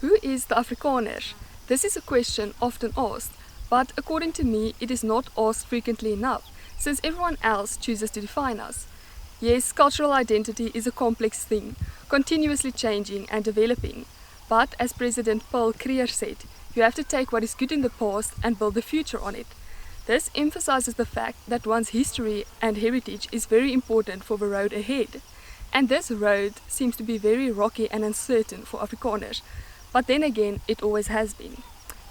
Who is the Afrikaner? This is a question often asked, but according to me it is not asked frequently enough, since everyone else chooses to define us. Yes, cultural identity is a complex thing, continuously changing and developing. But as President Paul Kruger said, you have to take what is good in the past and build the future on it. This emphasizes the fact that one's history and heritage is very important for the road ahead. And this road seems to be very rocky and uncertain for Afrikaners, but then again it always has been.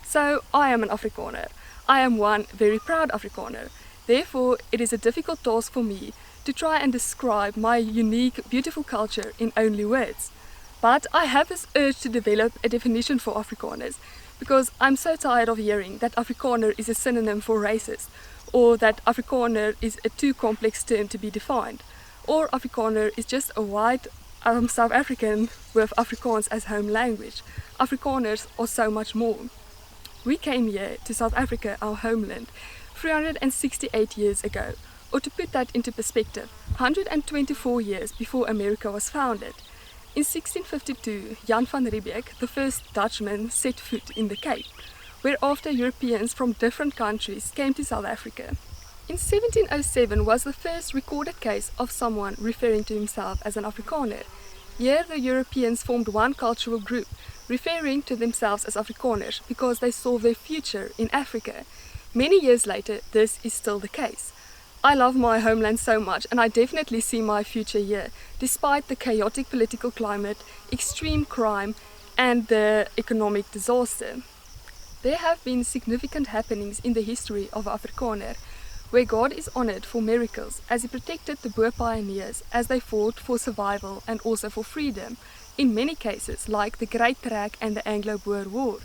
So I am an Afrikaner. I am one very proud Afrikaner. Therefore it is a difficult task for me to try and describe my unique, beautiful culture in only words. But I have this urge to develop a definition for Afrikaners, because I'm so tired of hearing that Afrikaner is a synonym for racist, or that Afrikaner is a too complex term to be defined, or Afrikaner is just a white South African with Afrikaans as home language. Afrikaners are so much more. We came here to South Africa, our homeland, 368 years ago, or to put that into perspective, 124 years before America was founded. In 1652, Jan van Riebeeck, the first Dutchman, set foot in the Cape, whereafter Europeans from different countries came to South Africa. In 1707 was the first recorded case of someone referring to himself as an Afrikaner. Here the Europeans formed one cultural group, referring to themselves as Afrikaners because they saw their future in Africa. Many years later, this is still the case. I love my homeland so much, and I definitely see my future here, despite the chaotic political climate, extreme crime and the economic disaster. There have been significant happenings in the history of Afrikaner, where God is honored for miracles as he protected the Boer pioneers as they fought for survival and also for freedom, in many cases like the Great Trek and the Anglo-Boer War.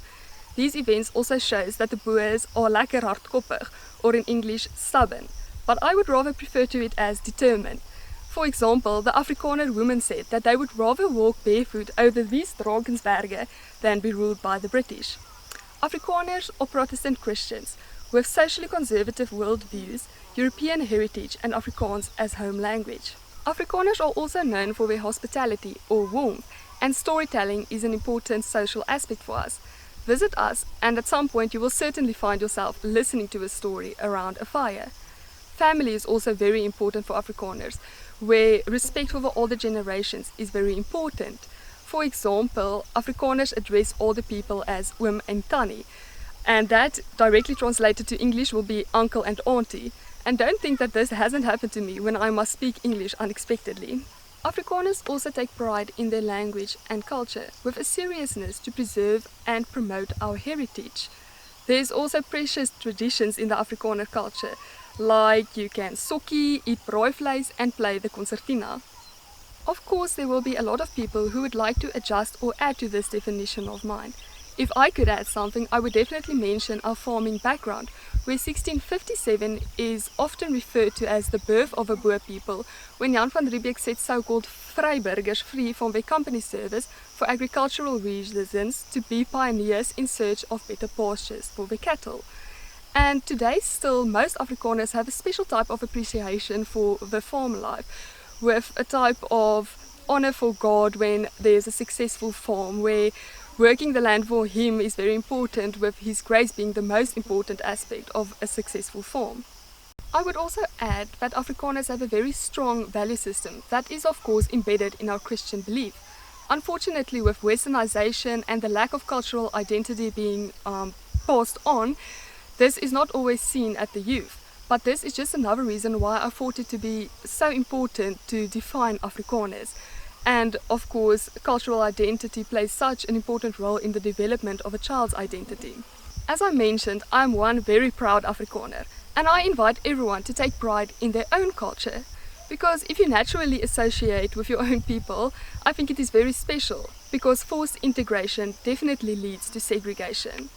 These events also shows that the Boers are lekker hardkoppig, or in English, stubborn, but I would rather prefer to it as determined. For example, the Afrikaner women said that they would rather walk barefoot over these Drakensberge than be ruled by the British. Afrikaners are Protestant Christians with socially conservative worldviews, European heritage and Afrikaans as home language. Afrikaners are also known for their hospitality or warmth, and storytelling is an important social aspect for us. Visit us and at some point you will certainly find yourself listening to a story around a fire. Family is also very important for Afrikaners, where respect for the older generations is very important. For example, Afrikaners address older people as oom and tannie, and that directly translated to English will be uncle and auntie. And don't think that this hasn't happened to me when I must speak English unexpectedly. Afrikaners also take pride in their language and culture, with a seriousness to preserve and promote our heritage. There's also precious traditions in the Afrikaner culture, like you can sokkie, eat braaivleis and play the concertina. Of course, there will be a lot of people who would like to adjust or add to this definition of mine. If I could add something, I would definitely mention our farming background, where 1657 is often referred to as the birth of a Boer people, when Jan van Riebeeck set so-called vryburgers free from their company service for agricultural reasons to be pioneers in search of better pastures for their cattle. And today still, most Afrikaners have a special type of appreciation for the farm life, with a type of honor for God when there's a successful farm, where working the land for him is very important, with his grace being the most important aspect of a successful farm. I would also add that Afrikaners have a very strong value system that is of course embedded in our Christian belief. Unfortunately, with westernization and the lack of cultural identity being passed on, this is not always seen at the youth. But this is just another reason why I thought it to be so important to define Afrikaners. And of course, cultural identity plays such an important role in the development of a child's identity. As I mentioned, I am one very proud Afrikaner, and I invite everyone to take pride in their own culture. Because if you naturally associate with your own people, I think it is very special, because forced integration definitely leads to segregation.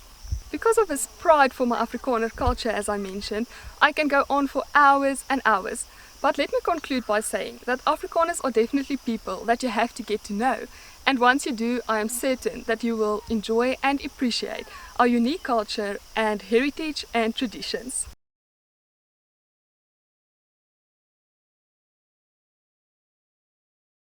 Because of this pride for my Afrikaner culture, as I mentioned, I can go on for hours and hours. But let me conclude by saying that Afrikaners are definitely people that you have to get to know. And once you do, I am certain that you will enjoy and appreciate our unique culture and heritage and traditions.